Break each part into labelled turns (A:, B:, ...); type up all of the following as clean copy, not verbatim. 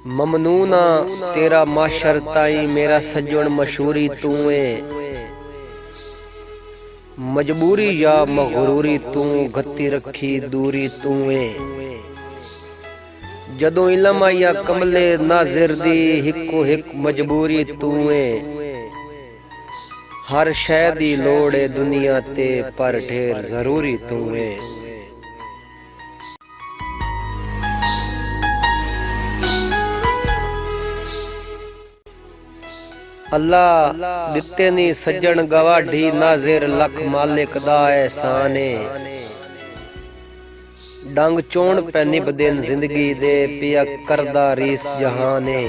A: ममनूना तेरा माशर ताई मेरा सज्जन मशहूरी तू है। मजबूरी या मगरूरी तू गत्ती रखी दूरी तू है। जदों इलम आया कमले नाजिर दी हिको हिक मजबूरी तू है। हर शै दी लोड़ है दुनिया ते पर ढेर जरूरी तू है। अल्लाह दिते नी सज्जन गवाढ़ी नाजिर लख मालिक दा एहसान है। डंग चोण पे निभ दिन जिंदगी दे पिया करदा रीस जहान है।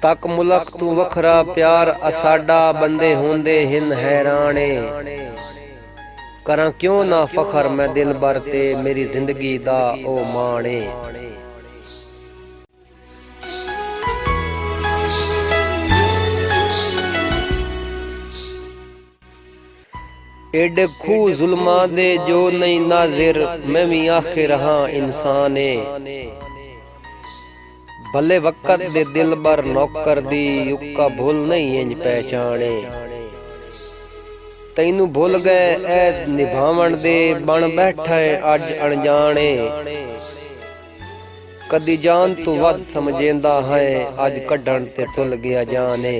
A: तक मुलक तू वखरा प्यार असाडा बंदे होंदे हिन हैरान है। करा क्यों ना फखर मैं दिल भर ते मेरी जिंदगी दा ओ मान है। एडे खू जुल्मा दे जो नहीं नाजिर मैं भी आखिर हाँ इंसान है। भले वक्त दे दिल बर नौकर दी युक्का भूल नहीं इंज पहचाने। तैनू भूल गए ऐ निभावण दे बन बैठा है अज अनजाने। कदी जान तू वध समझेंदा है अज कढ़ण ते तुल गया जाने।